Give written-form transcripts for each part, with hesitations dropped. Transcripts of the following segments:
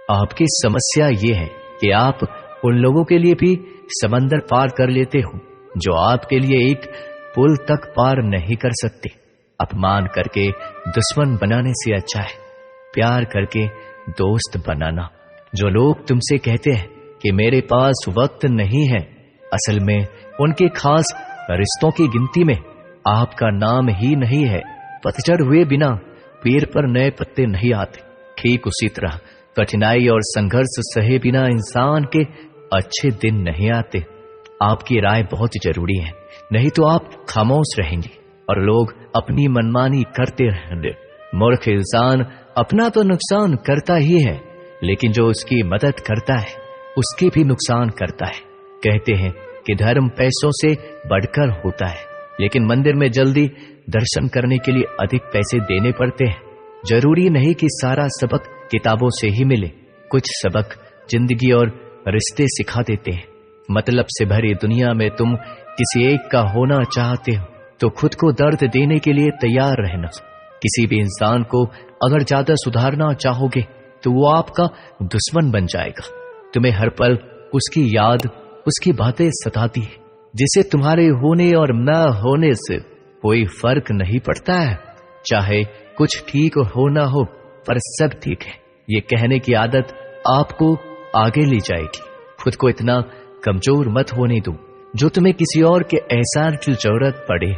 आपकी समस्या ये है कि आप उन लोगों के लिए भी समंदर पार कर लेते हो जो आपके लिए एक पुल तक पार नहीं कर सकते। अपमान करके दुश्मन बनाने से अच्छा है प्यार करके दोस्त बनाना। जो लोग तुमसे कहते हैं कि मेरे पास वक्त नहीं है, असल में उनके खास रिश्तों की गिनती में आपका नाम ही नहीं है। पतझड़ हुए बिना पेड़ पर नए पत्ते नहीं आते। ठीक उसी तरह कठिनाई और संघर्ष सहे बिना इंसान के अच्छे दिन नहीं आते। आपकी राय बहुत जरूरी है, नहीं तो आप खामोश रहेंगे और लोग अपनी मनमानी करते रहेंगे। मूर्ख इंसान अपना तो नुकसान करता ही है, लेकिन जो उसकी मदद करता है उसकी भी नुकसान करता है। कहते हैं कि धर्म पैसों से बढ़कर होता है, लेकिन मंदिर में जल्दी दर्शन करने के लिए अधिक पैसे देने पड़ते हैं। जरूरी नहीं कि सारा सबक किताबों से ही मिले, कुछ सबक जिंदगी और रिश्ते सिखा देते हैं। मतलब से भरी दुनिया में तुम किसी एक का होना चाहते हो तो खुद को दर्द देने के लिए तैयार रहना। किसी भी इंसान को अगर ज्यादा सुधारना चाहोगे तो वो आपका दुश्मन बन जाएगा। तुम्हें हर पल उसकी याद, उसकी बातें सताती है, जिसे तुम्हारे होने और न होने से कोई फर्क नहीं पड़ता है। चाहे कुछ ठीक हो ना हो, पर सब ठीक है ये कहने की आदत आपको आगे ले जाएगी। खुद को इतना कमजोर मत होने दो जो तुम्हें किसी और के एहसान की जरूरत पड़े।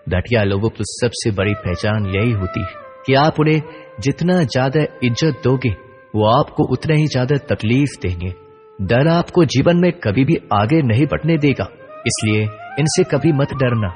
घटिया लोगों की सबसे बड़ी पहचान यही होती है कि आप उन्हें जितना ज्यादा इज्जत दोगे वो आपको उतना ही ज्यादा तकलीफ देंगे। डर आपको जीवन में कभी भी आगे नहीं बढ़ने देगा, इसलिए इनसे कभी मत डरना।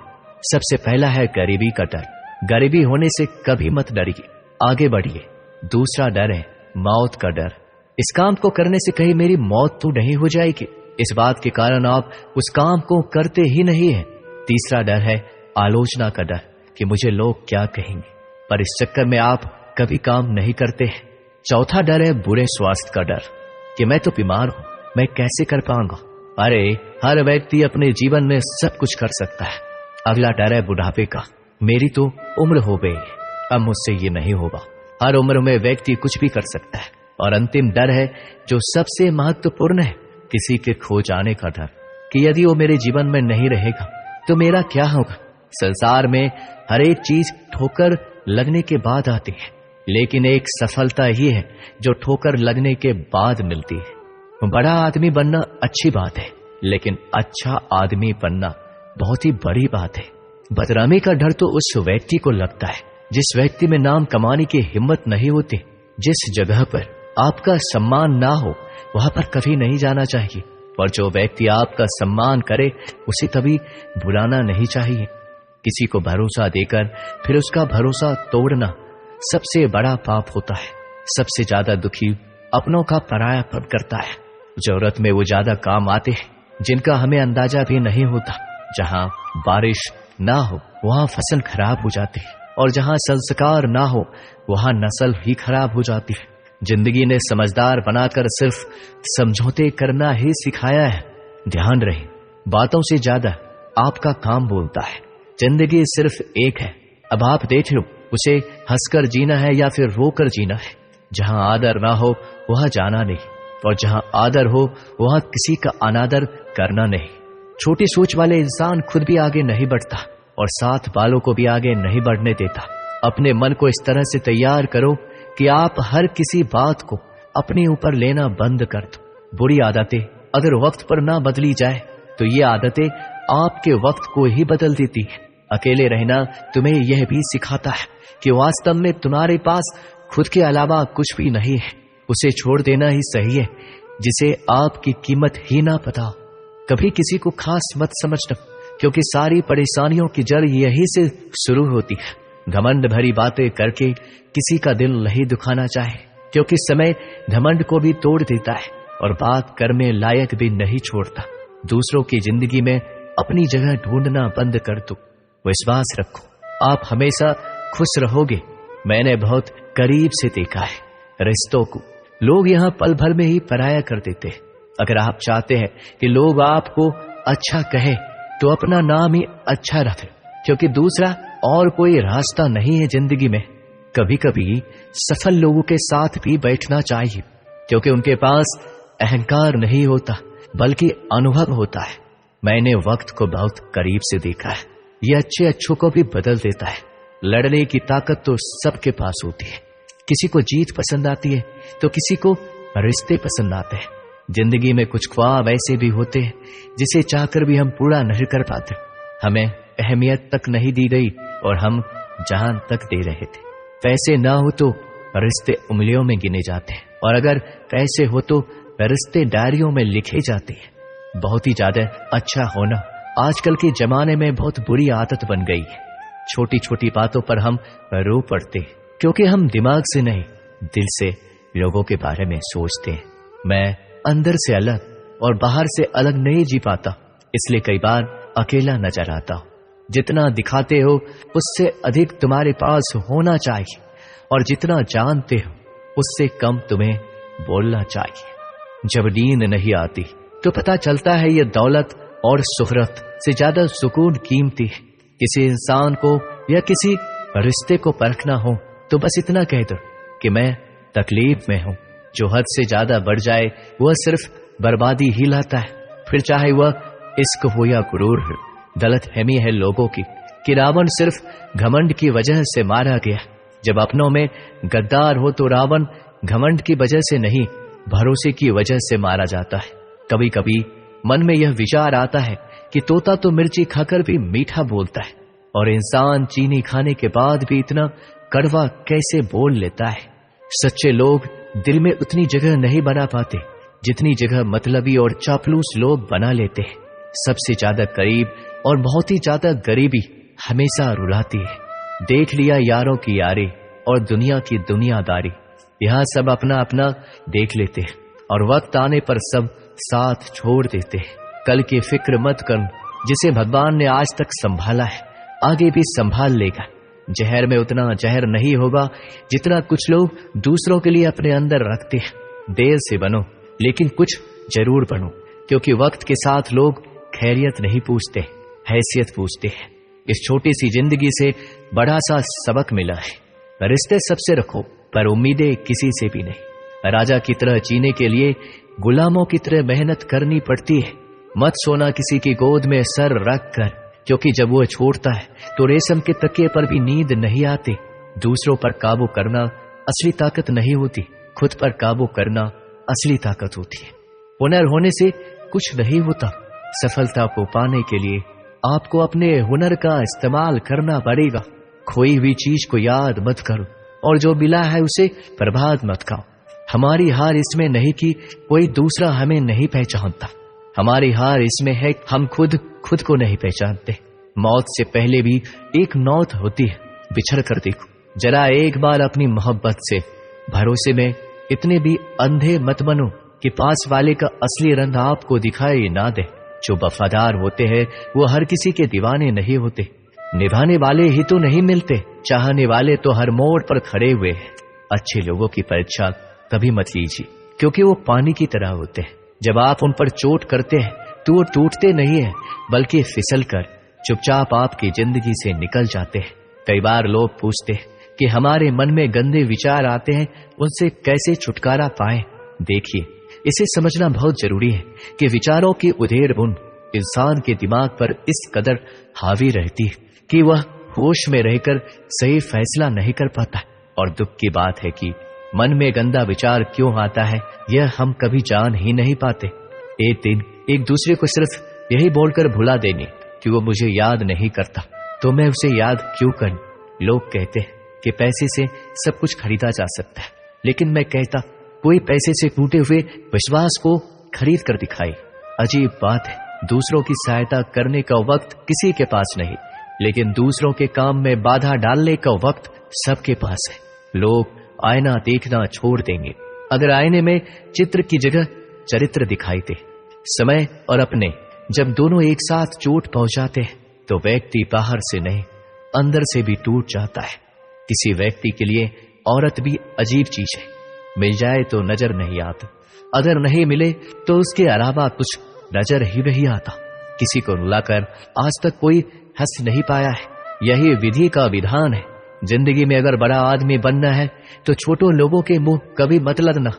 सबसे पहला है गरीबी का डर। गरीबी होने से कभी मत डरिए, आगे बढ़िए। दूसरा डर है मौत का डर। इस काम को करने से कहीं मेरी मौत तो नहीं हो जाएगी, इस बात के कारण आप उस काम को करते ही नहीं है। तीसरा डर है आलोचना का डर कि मुझे लोग क्या कहेंगे, पर इस चक्कर में आप कभी काम नहीं करते हैं। चौथा डर है बुरे स्वास्थ्य का डर कि मैं तो बीमार हूं, मैं कैसे कर पाऊंगा। अरे हर व्यक्ति अपने जीवन में सब कुछ कर सकता है। अगला डर है बुढ़ापे का। मेरी तो उम्र हो गई, अब मुझसे ये नहीं होगा। हर उम्र में व्यक्ति कुछ भी कर सकता है। और अंतिम डर है जो सबसे महत्वपूर्ण है, किसी के खो जाने का डर कि यदि वो मेरे जीवन में नहीं रहेगा तो मेरा क्या होगा। संसार में हर एक चीज ठोकर लगने के बाद आती है, लेकिन एक सफलता ही है जो ठोकर लगने के बाद मिलती है। बड़ा आदमी बनना अच्छी बात है, लेकिन अच्छा आदमी बनना बहुत ही बड़ी बात है। बदनामी का डर तो उस व्यक्ति को लगता है जिस व्यक्ति में नाम कमाने की हिम्मत नहीं होती। जिस जगह पर आपका सम्मान ना हो वहां पर कभी नहीं जाना चाहिए, और जो व्यक्ति आपका सम्मान करे उसे कभी भुलाना नहीं चाहिए। किसी को भरोसा देकर फिर उसका भरोसा तोड़ना सबसे बड़ा पाप होता है। सबसे ज्यादा दुखी अपनों का परायापन करता है। जरूरत में वो ज्यादा काम आते हैं जिनका हमें अंदाजा भी नहीं होता। जहां बारिश ना हो वहां फसल खराब हो जाती है, और जहां संस्कार ना हो वहां नस्ल ही खराब हो जाती है। जिंदगी ने समझदार बनाकर सिर्फ समझौते करना ही सिखाया है। ध्यान रहे, बातों से ज्यादा आपका काम बोलता है। जिंदगी सिर्फ एक है, अब आप देख लो उसे हंसकर जीना है या फिर रोकर जीना है। जहां आदर ना हो वहां जाना नहीं, और जहां आदर हो वहां किसी का अनादर करना नहीं। छोटी सोच वाले इंसान खुद भी आगे नहीं बढ़ता और साथ वालों को भी आगे नहीं बढ़ने देता। अपने मन को इस तरह से तैयार करो कि आप हर किसी बात को अपने ऊपर लेना बंद कर दो। बुरी आदतें अगर वक्त पर ना बदली जाए तो ये आदतें आपके वक्त को ही बदल देती है। अकेले रहना तुम्हें यह भी सिखाता है कि वास्तव में तुम्हारे पास खुद के अलावा कुछ भी नहीं है। उसे छोड़ देना ही सही है जिसे आपकी कीमत ही ना पता। कभी किसी को खास मत समझना, क्योंकि सारी परेशानियों की जड़ यही से शुरू होती है। घमंड भरी बातें करके किसी का दिल नहीं दुखाना चाहे, क्योंकि समय घमंड को भी तोड़ देता है और बात करने लायक भी नहीं छोड़ता। दूसरों की जिंदगी में अपनी जगह ढूंढना बंद कर दो। विश्वास रखो, आप हमेशा खुश रहोगे। मैंने बहुत करीब से देखा है रिश्तों को। लोग यहाँ पल भर में ही पराया कर देते हैं। अगर आप चाहते हैं कि लोग आपको अच्छा कहे तो अपना नाम ही अच्छा रखें, क्योंकि दूसरा और कोई रास्ता नहीं है जिंदगी में। कभी कभी सफल लोगों के साथ भी बैठना चाहिए, क्योंकि उनके पास अहंकार नहीं होता बल्कि अनुभव होता है। मैंने वक्त को बहुत करीब से देखा है। ये अच्छे अच्छों को भी बदल देता है। लड़ने की ताकत तो सबके पास होती है। किसी को जीत पसंद आती है तो किसी को रिश्ते पसंद आते हैं। जिंदगी में कुछ ख्वाब ऐसे भी होते हैं जिसे चाहकर भी हम पूरा नहीं कर पाते। हमें अहमियत तक नहीं दी गई और हम जान तक दे रहे थे। पैसे ना हो तो रिश्ते उंगलियों में गिने जाते हैं, और अगर पैसे हो तो रिश्ते डायरियों में लिखे जाते हैं। बहुत ही ज्यादा अच्छा होना आजकल के जमाने में बहुत बुरी आदत बन गई है। छोटी छोटी बातों पर हम रो पड़ते हैं क्योंकि हम दिमाग से नहीं दिल से लोगों के बारे में सोचते हैं। मैं अंदर से अलग और बाहर से अलग नहीं जी पाता, इसलिए कई बार अकेला नजर आता हूं। जितना दिखाते हो उससे अधिक तुम्हारे पास होना चाहिए, और जितना जानते हो उससे कम तुम्हें बोलना चाहिए। जब नींद नहीं आती तो पता चलता है ये दौलत और शोहरत से ज्यादा सुकून कीमती है। किसी इंसान को या किसी रिश्ते को परखना हो तो बस इतना कह दो कि मैं तकलीफ में हूं। जो हद से ज्यादा बढ़ जाए वह सिर्फ बर्बादी ही लाता है, फिर चाहे वह इश्क हो या गुरूर हो। गलतफहमी है लोगों की कि रावण सिर्फ घमंड की वजह से मारा गया। जब अपनों में गद्दार हो तो रावण घमंड की वजह से नहीं, भरोसे की वजह से मारा जाता है। कभी कभी मन में यह विचार आता है कि तोता तो मिर्ची खाकर भी मीठा बोलता है, और इंसान चीनी खाने के बाद भी इतना कड़वा कैसे बोल लेता है। सच्चे लोग दिल में उतनी जगह नहीं बना पाते जितनी जगह मतलबी और चापलूस लोग बना लेते हैं। सबसे ज्यादा करीब और बहुत ही ज्यादा गरीबी हमेशा रुलाती है। देख लिया यारों की यारी और दुनिया की दुनियादारी, यहाँ सब अपना अपना देख लेते हैं और वक्त आने पर सब साथ छोड़ देते हैं। कल की फिक्र मत कर, जिसे भगवान ने आज तक संभाला है आगे भी संभाल लेगा। जहर में उतना जहर नहीं होगा जितना कुछ लोग दूसरों के लिए अपने अंदर रखते हैं। देर से बनो लेकिन कुछ जरूर बनो, क्योंकि वक्त के साथ लोग खैरियत नहीं पूछते, हैसियत पूछते हैं। इस छोटी सी जिंदगी से बड़ा सा सबक मिला है। रिश्ते सबसे रखो पर उम्मीदें किसी से भी नहीं। राजा की तरह जीने के लिए गुलामों की तरह मेहनत करनी पड़ती है। मत सोना किसी की गोद में सर रख कर, क्योंकि जब वो छोड़ता है तो रेशम के तकिए पर भी नींद नहीं आती। दूसरों पर काबू करना असली ताकत नहीं होती, खुद पर काबू करना असली ताकत होती है। हुनर होने से कुछ नहीं होता। सफलता को पाने के लिए आपको अपने हुनर का इस्तेमाल करना पड़ेगा। खोई हुई चीज को याद मत करो और जो मिला है उसे बर्बाद मत खाओ। हमारी हार इसमें नहीं कि कोई दूसरा हमें नहीं पहचानता, हमारी हार इसमें है हम खुद को नहीं पहचानते। मौत से पहले भी एक मौत होती है, बिछड़ कर देखो जरा एक बार अपनी मोहब्बत से। भरोसे में इतने भी अंधे मत बनो कि पास वाले का असली रंग आपको दिखाई ना दे। जो वफादार होते हैं वो हर किसी के दीवाने नहीं होते। निभाने वाले ही तो नहीं मिलते, चाहने वाले तो हर मोड़ पर खड़े हुए हैं। अच्छे लोगों की परीक्षा कभी मत लीजिए, क्योंकि वो पानी की तरह होते हैं। जब आप उन पर चोट करते हैं तो वो टूटते नहीं है, बल्कि फिसल कर चुपचाप आपकी जिंदगी से निकल जाते हैं। कई बार लोग पूछते हैं कि हमारे मन में गंदे विचार आते हैं, उनसे कैसे छुटकारा पाएं। देखिए, इसे समझना बहुत जरूरी है कि विचारों की उधेड़-बुन इंसान के दिमाग पर इस कदर हावी रहती है कि वह होश में रहकर सही फैसला नहीं कर पाता। और दुख की बात है कि मन में गंदा विचार क्यों आता है यह हम कभी जान ही नहीं पाते। एक दिन एक दूसरे को सिर्फ यही बोलकर भुला देंगे कि वो मुझे याद नहीं करता, तो मैं उसे याद क्यों करूं। लोग कहते हैं कि पैसे से सब कुछ खरीदा जा सकता है, लेकिन मैं कहता कोई पैसे से टूटे हुए विश्वास को खरीद कर दिखाए। अजीब बात है, दूसरों की सहायता करने का वक्त किसी के पास नहीं, लेकिन दूसरों के काम में बाधा डालने का वक्त सबके पास है। लोग आईना देखना छोड़ देंगे अगर आईने में चित्र की जगह चरित्र दिखाई दे। समय और अपने जब दोनों एक साथ चोट पहुंचाते हैं तो व्यक्ति बाहर से नहीं अंदर से भी टूट जाता है। किसी व्यक्ति के लिए औरत भी अजीब चीज है। मिल जाए तो नजर नहीं आता, अगर नहीं मिले तो उसके अलावा कुछ नजर ही नहीं आता। किसी को रुलाकर आज तक कोई हंस नहीं पाया है, यही विधि का विधान है। जिंदगी में अगर बड़ा आदमी बनना है तो छोटों लोगों के मुंह कभी मत लगना।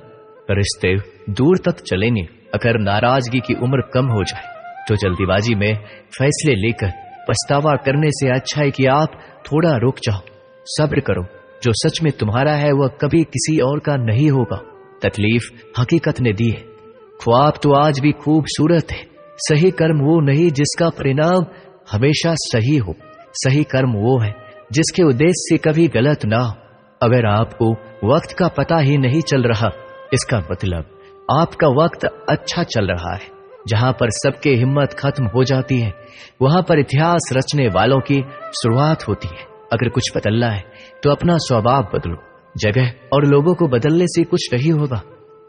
रिश्ते दूर तक चलेंगे अगर नाराजगी की उम्र कम हो जाए। तो जल्दीबाजी में फैसले लेकर पछतावा करने से अच्छा है कि आप थोड़ा रुक जाओ, सब्र करो। जो सच में तुम्हारा है वह कभी किसी और का नहीं होगा। तकलीफ हकीकत ने दी है, ख्वाब तो आज भी खूबसूरत है। सही कर्म वो नहीं जिसका परिणाम हमेशा सही हो, सही कर्म वो है जिसके उद्देश्य से कभी गलत ना हो। अगर आपको वक्त का पता ही नहीं चल रहा, इसका मतलब आपका वक्त अच्छा चल रहा है। जहां पर सबके हिम्मत खत्म हो जाती है, वहां पर इतिहास रचने वालों की शुरुआत होती है। अगर कुछ बदलना है तो अपना स्वभाव बदलो। जगह और लोगों को बदलने से कुछ नहीं होगा।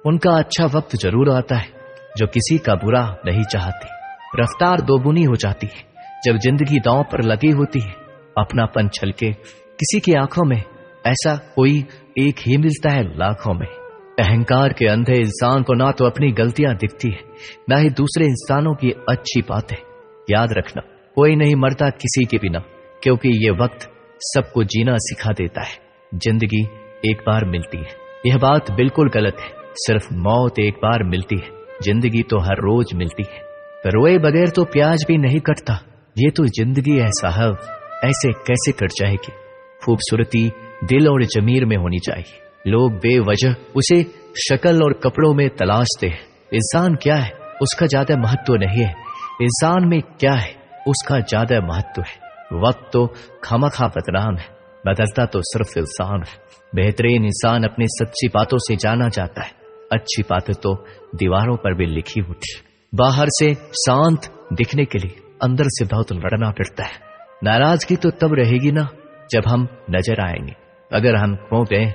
उनका अच्छा वक्त जरूर आता है जो किसी का बुरा नहीं चाहते। रफ्तार दोगुनी हो जाती है जब जिंदगी दांव पर लगी होती है। अपनापन छलके किसी की आंखों में, ऐसा कोई एक ही मिलता है लाखों में। अहंकार के अंधे इंसान को ना तो अपनी गलतियां दिखती है, ना ही दूसरे इंसानों की अच्छी बातें। याद रखना, कोई नहीं मरता किसी के बिना, क्योंकि ये वक्त सबको जीना सिखा देता है। जिंदगी एक बार मिलती है, यह बात बिल्कुल गलत है। सिर्फ मौत एक बार मिलती है, जिंदगी तो हर रोज मिलती है। रोए बगैर तो प्याज भी नहीं कटता। ये तो जिंदगी है साहब, ऐसे कैसे कट जाएगी। खूबसूरती दिल और जमीर में होनी चाहिए। लोग बेवजह उसे शक्ल और कपड़ों में तलाशते हैं। इंसान क्या है उसका ज्यादा महत्व नहीं है, इंसान में क्या है उसका ज्यादा महत्व है। वक्त तो खामखा बदनाम है, बदलता तो सिर्फ इंसान है। बेहतरीन इंसान अपनी सच्ची बातों से जाना जाता है। अच्छी बातें तो दीवारों पर भी लिखी होती है। बाहर से शांत दिखने के लिए अंदर से बहुत लड़ना पड़ता है। नाराजगी तो तब रहेगी ना जब हम नजर आएंगे। अगर हम खो गए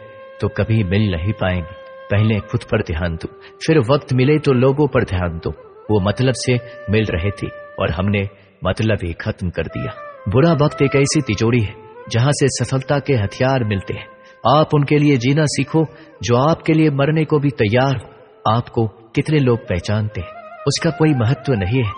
तो कभी मिल नहीं पाएंगे। पहले खुद पर ध्यान दो, फिर वक्त मिले तो लोगों पर ध्यान दो। वो मतलब से मिल रहे थे और हमने मतलब ही खत्म कर दिया। बुरा वक्त एक ऐसी तिजोरी है जहां से सफलता के हथियार मिलते हैं। आप उनके लिए जीना सीखो जो आपके लिए मरने को भी तैयार हो। आपको कितने लोग पहचानते हैं उसका कोई महत्व नहीं है,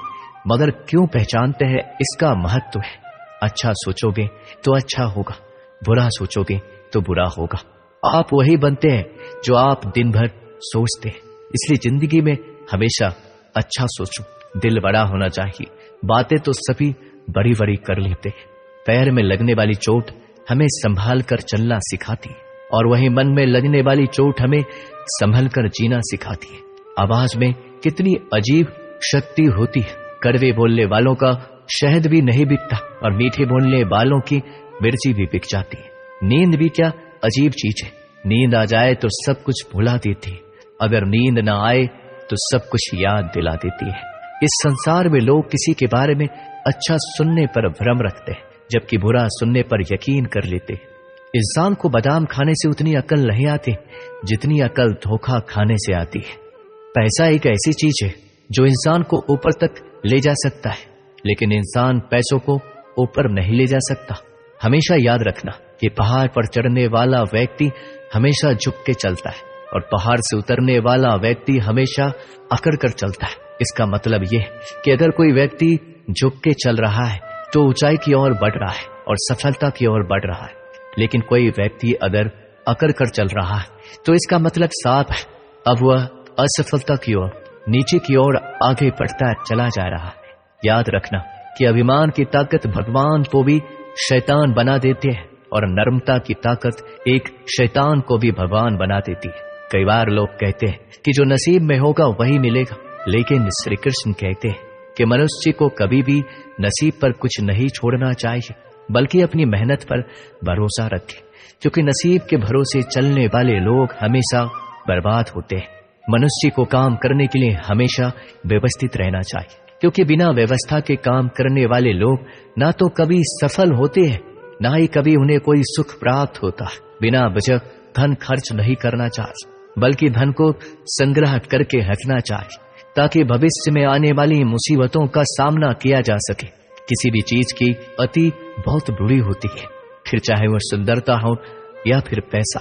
मगर क्यों पहचानते हैं इसका महत्व है। अच्छा सोचोगे तो अच्छा होगा, बुरा सोचोगे तो बुरा होगा। आप वही बनते हैं जो आप दिन भर सोचते हैं। इसलिए जिंदगी में हमेशा अच्छा सोचो। दिल बड़ा होना चाहिए। बातें तो सभी बड़ी बड़ी कर लेते हैं। पैर में लगने वाली चोट हमें संभाल कर चलना सिखाती है, और वही मन में लगने वाली चोट हमें संभल कर जीना सिखाती है। आवाज में कितनी अजीब शक्ति होती है। कड़वे बोलने वालों का शहद भी नहीं बिकता, और मीठे बोलने वालों की मिर्ची भी बिक जाती है। नींद भी क्या अजीब चीज है। नींद आ जाए तो सब कुछ भुला देती है, अगर नींद ना आए तो सब कुछ याद दिला देती है। इस संसार में लोग किसी के बारे में अच्छा सुनने पर भ्रम रखते हैं, जबकि बुरा सुनने पर यकीन कर लेते हैं। इंसान को बादाम खाने से उतनी अकल नहीं आती जितनी अकल धोखा खाने से आती है। पैसा एक ऐसी चीज है जो इंसान को ऊपर तक ले जा सकता है, लेकिन इंसान पैसों को ऊपर नहीं ले जा सकता। हमेशा याद रखना कि पहाड़ पर चढ़ने वाला व्यक्ति हमेशा झुक के चलता है, और पहाड़ से उतरने वाला व्यक्ति हमेशा अकड़ कर चलता है। इसका मतलब यह है कि अगर कोई व्यक्ति झुक के चल रहा है तो ऊंचाई की ओर बढ़ रहा है और सफलता की ओर बढ़ रहा है, लेकिन कोई व्यक्ति अगर अकड़ कर चल रहा है तो इसका मतलब साफ है, अब वह असफलता की ओर, नीचे की ओर आगे बढ़ता चला जा रहा है। याद रखना कि अभिमान की ताकत भगवान को भी शैतान बना देते हैं, और नर्मता की ताकत एक शैतान को भी भगवान बना देती है। कई बार लोग कहते हैं कि जो नसीब में होगा वही मिलेगा, लेकिन श्री कृष्ण कहते हैं कि मनुष्य को कभी भी नसीब पर कुछ नहीं छोड़ना चाहिए, बल्कि अपनी मेहनत पर भरोसा रखे, क्योंकि नसीब के भरोसे चलने वाले लोग हमेशा बर्बाद होते हैं। मनुष्य को काम करने के लिए हमेशा व्यवस्थित रहना चाहिए, क्योंकि बिना व्यवस्था के काम करने वाले लोग ना तो कभी सफल होते हैं, ना ही कभी उन्हें कोई सुख प्राप्त होता है। बिना वजह धन खर्च नहीं करना चाहिए, बल्कि धन को संग्रह करके रखना चाहिए, ताकि भविष्य में आने वाली मुसीबतों का सामना किया जा सके। किसी भी चीज की अति बहुत बुरी होती है, फिर चाहे वह सुंदरता हो या फिर पैसा।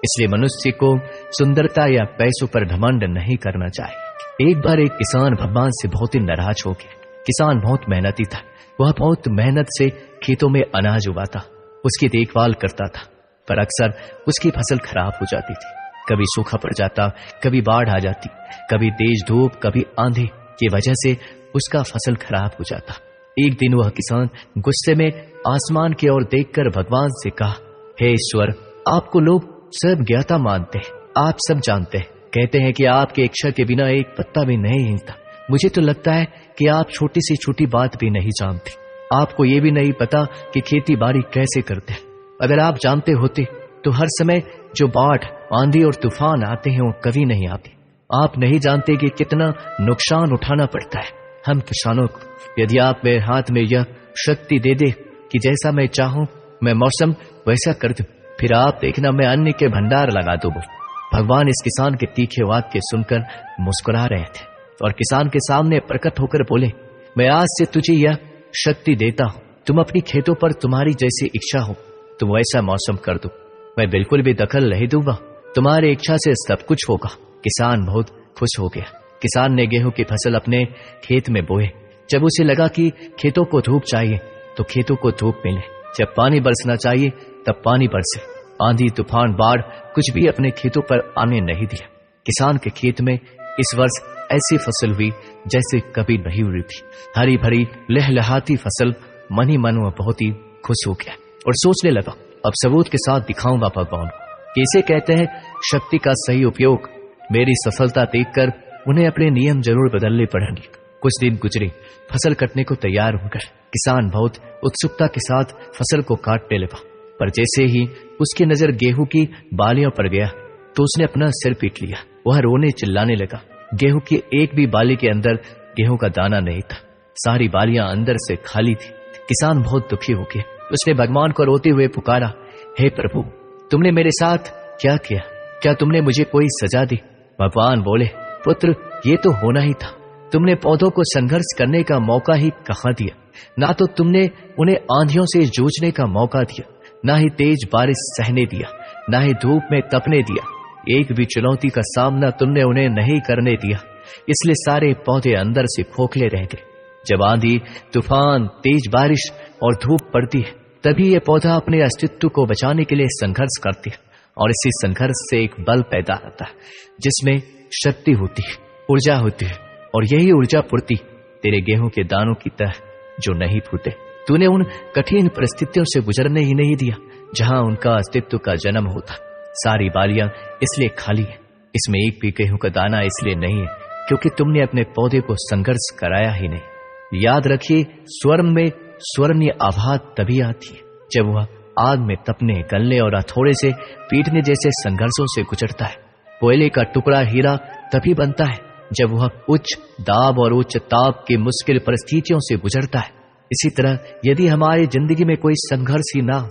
इसलिए मनुष्य को सुंदरता या पैसों पर घमंड नहीं करना चाहिए। एक बार एक किसान भगवान से बहुत ही नाराज हो गया। किसान बहुत मेहनती था, वह बहुत मेहनत से खेतों में अनाज उगाता, उसकी देखभाल करता था, पर अक्सर उसकी फसल खराब हो जाती थी। कभी सूखा पड़ जाता, कभी बाढ़ आ जाती, कभी तेज धूप, कभी आंधी की वजह से उसका फसल खराब हो जाता। एक दिन वह किसान गुस्से में आसमान की ओर देखकर भगवान से कहा, हे ईश्वर, आपको लोग सब ज्ञाता मानते हैं, आप सब जानते हैं, कहते हैं कि आपके इच्छा के बिना एक पत्ता भी नहीं हिलता। मुझे तो लगता है कि आप छोटी से छोटी बात भी नहीं जानते। आपको ये भी नहीं पता कि खेती बाड़ी कैसे करते हैं। अगर आप जानते होते तो हर समय जो बाढ़, आंधी और तूफान आते हैं वो कभी नहीं आते। आप नहीं जानते कि कितना नुकसान उठाना पड़ता है हम किसानों को। यदि आप मेरे हाथ में यह शक्ति दे दे कि जैसा मैं चाहूं मैं मौसम वैसा कर दूं, फिर आप देखना मैं अन्न के भंडार लगा दूंगा। भगवान इस किसान के तीखे वाक्य सुनकर मुस्कुरा रहे थे और किसान के सामने प्रकट होकर बोले, मैं आज से तुझे यह शक्ति देता हूं, तुम अपनी खेतों पर तुम्हारी जैसी इच्छा हो तुम वैसा मौसम कर दो, मैं बिल्कुल भी दखल नहीं दूंगा, तुम्हारी इच्छा से सब कुछ होगा। किसान बहुत खुश हो गया। किसान ने गेहूं की फसल अपने खेत में बोए। जब उसे लगा कि खेतों को धूप चाहिए तो खेतों को धूप मिले, जब पानी बरसना चाहिए तब पानी बरसे। आंधी, तूफान, बाढ़ कुछ भी अपने खेतों पर आने नहीं दिया। किसान के खेत में इस वर्ष ऐसी फसल हुई जैसे कभी नहीं हुई थी। हरी भरी लहलहाती फसल। मन ही मन वह बहुत ही खुश हो गया और सोचने लगा, अब सबूत के साथ दिखाऊंगा भगवान को कैसे कहते हैं शक्ति का सही उपयोग। मेरी सफलता देखकर उन्हें अपने नियम जरूर बदलने पड़ेंगे। कुछ दिन गुजरे। फसल कटने को तैयार होकर किसान बहुत उत्सुकता के साथ फसल को काटने लगा, पर जैसे ही उसकी नजर गेहूं की बालियों पर गया तो उसने अपना सिर पीट लिया। वह रोने चिल्लाने लगा। गेहूं की एक भी बाली के अंदर गेहूं का दाना नहीं था, सारी बालियां अंदर से खाली थी। किसान बहुत दुखी हो गया। उसने भगवान को रोते हुए पुकारा, हे प्रभु, तुमने मेरे साथ क्या किया? क्या तुमने मुझे कोई सजा दी? भगवान बोले, पुत्र, ये तो होना ही था। तुमने पौधों को संघर्ष करने का मौका ही कहां दिया? ना तो तुमने उन्हें आंधियों से जूझने का मौका दिया, ना ही तेज बारिश सहने दिया, ना ही धूप में तपने दिया। एक भी चुनौती का सामना तुमने उन्हें नहीं करने दिया, इसलिए सारे पौधे अंदर से खोखले रह गए। जब आंधी, तूफान, तेज बारिश और धूप पड़ती है तभी ये पौधा अपने अस्तित्व को बचाने के लिए संघर्ष करती है और इसी संघर्ष से एक बल पैदा होता है जिसमें शक्ति होती है, ऊर्जा होती है, और यही ऊर्जा पूर्ति तेरे गेहूं के दानों की तरह जो नहीं फूटे। तूने उन कठिन परिस्थितियों से गुजरने ही नहीं दिया जहां उनका अस्तित्व का जन्म होता। सारी बालियां इसलिए खाली है, इसमें एक भी गेहूं का दाना इसलिए नहीं है क्योंकि तुमने अपने पौधे को संघर्ष कराया ही नहीं। याद रखिए, स्वर्ण में स्वर्णीय आभास तभी आती है जब वह आग में तपने, गलने और हथौड़े से पीटने जैसे संघर्षों से गुजरता है। कोयले का टुकड़ा हीरा तभी बनता है जब वह उच्च दाब और उच्च ताप की मुश्किल परिस्थितियों से गुजरता है। इसी तरह यदि हमारी जिंदगी में कोई संघर्ष ही ना हो,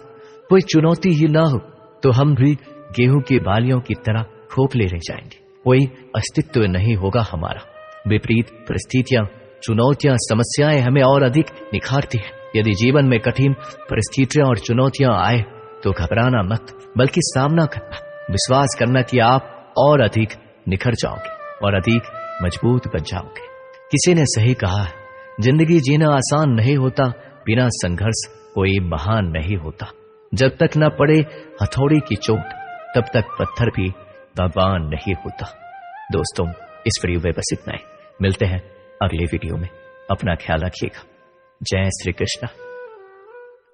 कोई चुनौती ही ना हो, तो हम भी गेहूं की बालियों की तरह खोखले रह जाएंगे। कोई अस्तित्व नहीं होगा हमारा। विपरीत परिस्थितियां, चुनौतियां, समस्याएं हमें और अधिक निखारती है। यदि जीवन में कठिन परिस्थितियां और चुनौतियां आए तो घबराना मत, बल्कि सामना करना, विश्वास करना कि आप और अधिक निखर जाओगे और अधिक मजबूत बन जाओगे। किसी ने सही कहा है, जिंदगी जीना आसान नहीं होता, बिना संघर्ष कोई महान नहीं होता। जब तक न पड़े हथौड़ी की चोट तब तक पत्थर भी भगवान नहीं होता। दोस्तों, इस वीडियो में बस इतना ही। मिलते हैं अगले वीडियो में। अपना ख्याल रखिएगा। जय श्री कृष्ण।